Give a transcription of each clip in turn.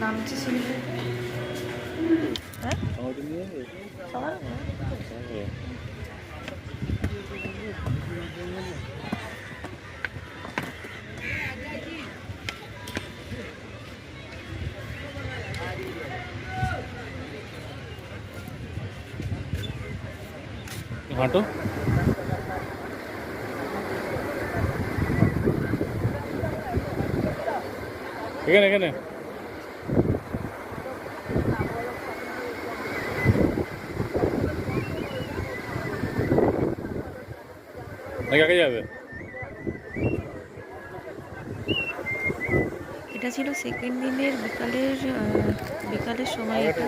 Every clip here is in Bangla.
নামছি সিঁড়িতে। হ্যাঁ সবার হাঁটো এখানে এখানে কাকে যাবে? এটা ছিল সেকেন্ড দিনের বিকালের সময় এটা।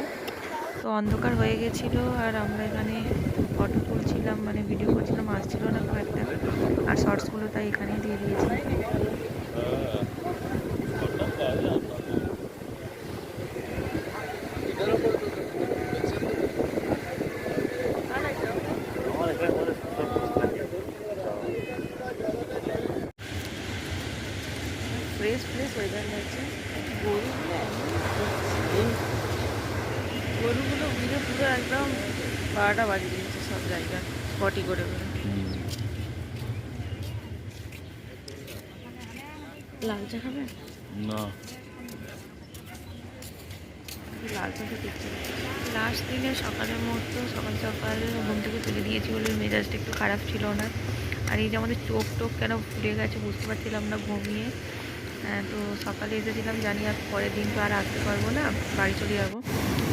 তো অন্ধকার হয়ে গেছিলো আর আমরা এখানে ফটো তুলছিলাম, মানে ভিডিও করছিলাম, আসছিল না খুব একটা। আর শর্টসগুলো তাই এখানেই দিয়ে দিয়েছি। ফ্রেশ ফ্রেশ ওয়েদার লাগছে। গরুগুলো ঘিরে পুরো একদম 12টা বাজিয়ে দিয়েছে সব জায়গা স্পটি করে করে। লাল চা খাবে? না লাল চাটা দেখতে লাস্ট দিনে সকালের মতো সকাল সকাল ঘুম থেকে তুলে দিয়েছি বলে মেজাজটা একটু খারাপ ছিল না। আর এই যে আমাদের চোখ টোক কেন ফুলে গেছে বুঝতে পারছিলাম না ঘুমিয়ে। তো সকালে এসেছিলাম, জানি আর পরের দিন তো আর আসতে পারবো না, বাড়ি চলে যাবো।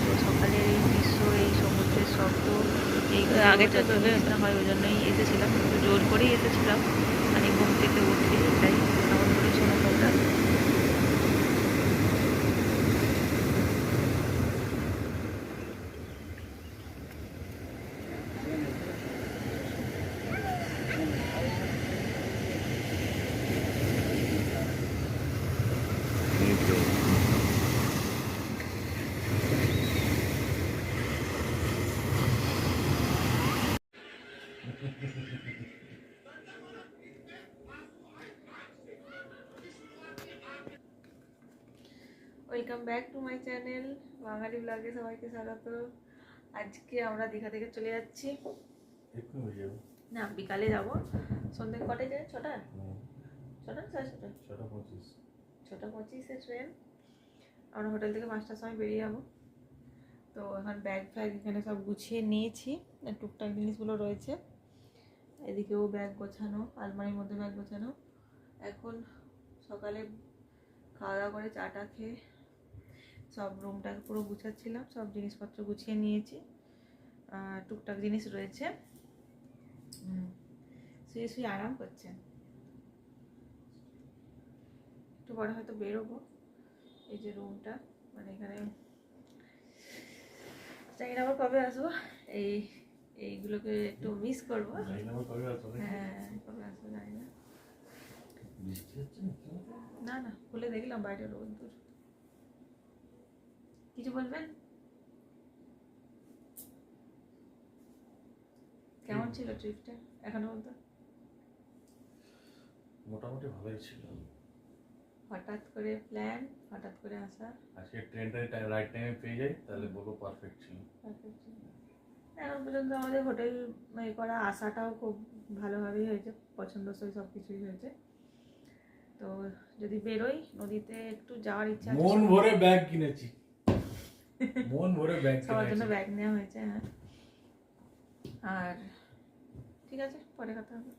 তো সকালের এই দৃশ্য, এই সমুদ্রের শব্দ, এইগুলো আগে তো না হয় ওই জন্যই এসেছিলাম, একটু জোর করেই এসেছিলাম, মানে ঘুম থেকে উঠে। তাই আমার করে শোনো তোমরা। Welcome back to my channel Bengali ব্লগে সবাইকে স্বাগত। আজকে আমরা দীঘা থেকে চলে যাচ্ছি। না বিকালে যাব। সন্ধ্যে কটায় যায়? 6টা? 6টা 6:30? 6:25 ট্রেন। আমরা হোটেল থেকে 5টার সময় বেরিয়ে যাবো। তো এখন ব্যাগ ফ্যাগ এখানে সব গুছিয়ে নিয়েছি, টুকটাক জিনিসগুলো রয়েছে। এদিকেও ব্যাগ গোছানো, আলমারির মধ্যে ব্যাগ গোছানো। এখন সকালে খাওয়া দাওয়া করে চাটা খেয়ে সব রুমটাকে পুরো গুছাচ্ছিলাম, সব জিনিসপত্র গুছিয়ে নিয়েছি। টুকটাক জিনিস রয়েছে। শুয়ে শুয়ে আরাম করছেন। একটু পরে হয়তো বেরোবো। এই যে রুমটা, মানে এখানে জানি না আবার কবে আসবো। এইগুলোকে একটু মিস করবো। হ্যাঁ কবে আসবো জানি না। না না খুলে দেখলাম বাইরে রোদ্দুর। কিছু বলবেন? কেমন ছিল ট্রিপটা এখনো পর্যন্ত? মোটামুটি ভালোই ছিল। হঠাৎ করে প্ল্যান, হঠাৎ করে আসা। আজকে ট্রেনটা রাইট টাইমে পেয়ে যাই তাহলে বলবো পারফেক্ট ছিল। এখন পর্যন্ত আমাদের হোটেল করা আসাটাও খুব ভালোভাবেই হয়েছে, পছন্দসই সব কিছুই হয়েছে। তো যদি বেরোই নদীতে একটু যাওয়ার ইচ্ছা আছে। মন ভরে ব্যাগ কিনেছি, মন ভরে ব্যাগ সবার জন্য ব্যাগ নেওয়া হয়েছে। হ্যাঁ আর ঠিক আছে, পরে কথা হবে।